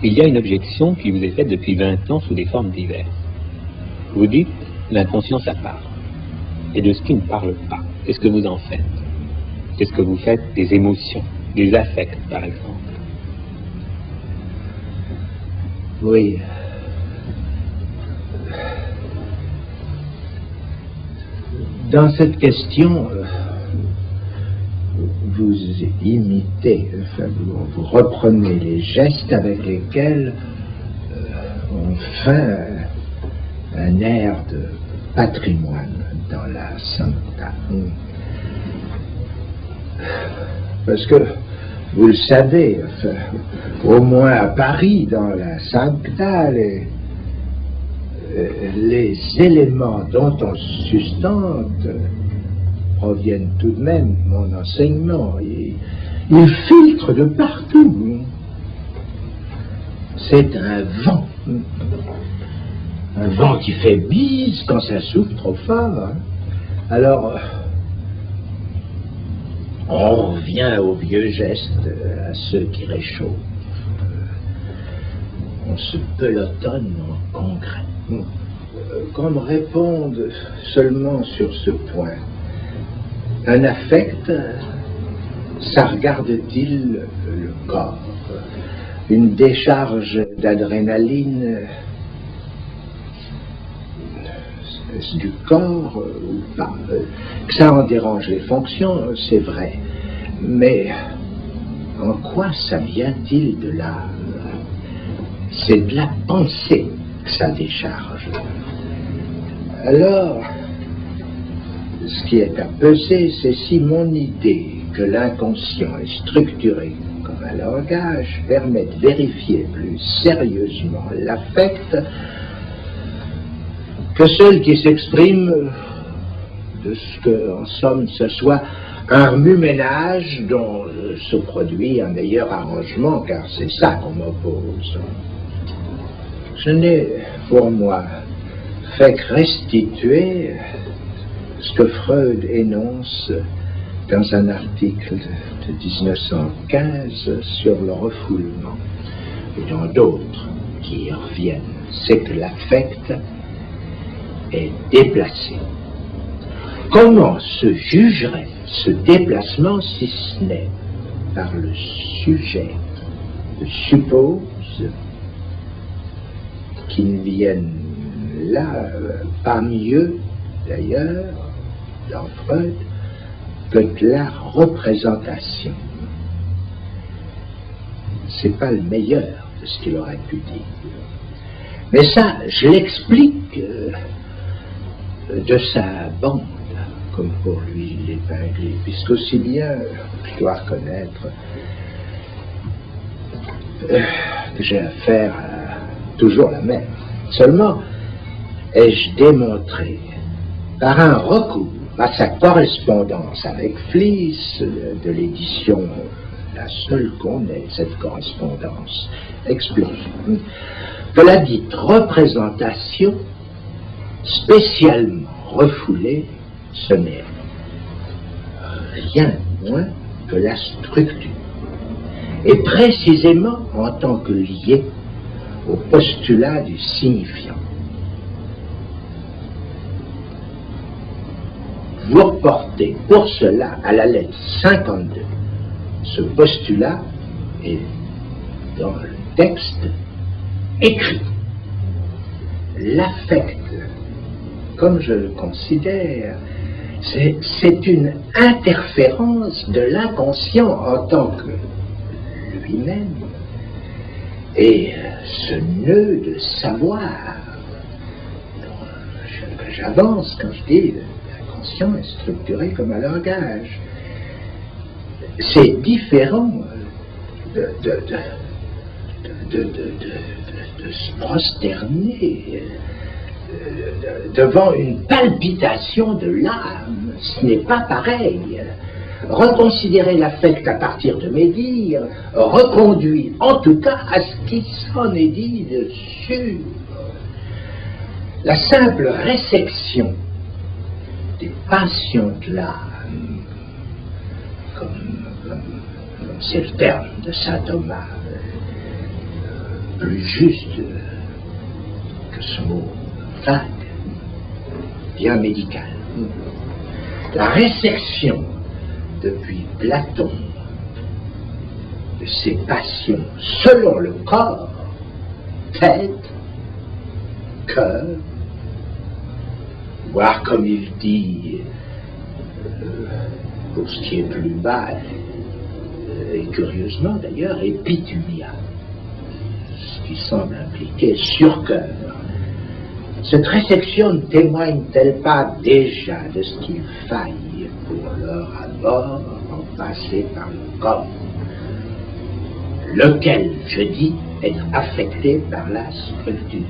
Il y a une objection qui vous est faite depuis 20 ans sous des formes diverses. Vous dites l'inconscient ça parle. Et de ce qui ne parle pas, qu'est-ce que vous en faites? Qu'est-ce que vous faites des émotions, des affects par exemple? Oui. Dans cette question, vous imitez, enfin, vous reprenez les gestes avec lesquels on fait un air de patrimoine dans la Sancta. Parce que, vous le savez, enfin, au moins à Paris, dans la Sancta, les éléments dont on se sustente proviennent tout de même de mon enseignement. Ils filtrent de partout. C'est un vent qui fait bise quand ça souffle trop fort. Alors, on revient aux vieux gestes, à ceux qui réchauffent. On se pelotonne en congrès. Qu'on me réponde seulement sur ce point. Un affect, ça regarde-t-il le corps? Une décharge d'adrénaline, est-ce du corps ou pas? Que ça en dérange les fonctions, c'est vrai. Mais en quoi ça vient-il de l'âme? C'est de la pensée que ça décharge. Alors, ce qui est à peser, c'est si mon idée que l'inconscient est structuré comme un langage permet de vérifier plus sérieusement l'affect que celle qui s'exprime de ce que, en somme, ce soit un remue-ménage dont se produit un meilleur arrangement, car c'est ça qu'on m'oppose. Je n'ai, pour moi, fait que restituer ce que Freud énonce dans un article de 1915 sur le refoulement, et dans d'autres qui y reviennent. C'est que l'affect est déplacé. Comment se jugerait ce déplacement si ce n'est par le sujet? Je suppose qu'il ne vienne là pas mieux, d'ailleurs, dans Freud, que de la représentation. C'est pas le meilleur de ce qu'il aurait pu dire. Mais ça, je l'explique de sa bande, comme pour lui l'épingler, puisqu'aussi bien, je dois reconnaître que j'ai affaire à toujours la même. Seulement, ai-je démontré, par un recours à sa correspondance avec Fliess, de l'édition, la seule qu'on ait, cette correspondance explosive, que la dite représentation, spécialement refoulée, ce n'est rien de moins que la structure, et précisément en tant que liée au postulat du signifiant. Vous reportez pour cela à la lettre 52. Ce postulat est dans le texte écrit. L'affect, comme je le considère, c'est une interférence de l'inconscient en tant que lui-même. Et ce nœud de savoir que j'avance quand je dis l'inconscient est structuré comme un langage, c'est différent de se prosterner devant une palpitation de l'âme. Ce n'est pas pareil. Reconsidérer l'affect à partir de mes dires reconduit en tout cas à ce qui s'en est dit dessus. La simple résection des passions de l'âme, comme c'est le terme de saint Thomas, plus juste que ce mot vague, bien médical. La résection depuis Platon de ces passions selon le corps, tête, cœur, voire comme il dit, pour ce qui est plus bas, et curieusement d'ailleurs, épithumia, ce qui semble impliquer surcœur. Cette résection ne témoigne-t-elle pas déjà de ce qu'il faille pour leur abord en passer par le corps, lequel, je dis, est affecté par la structure?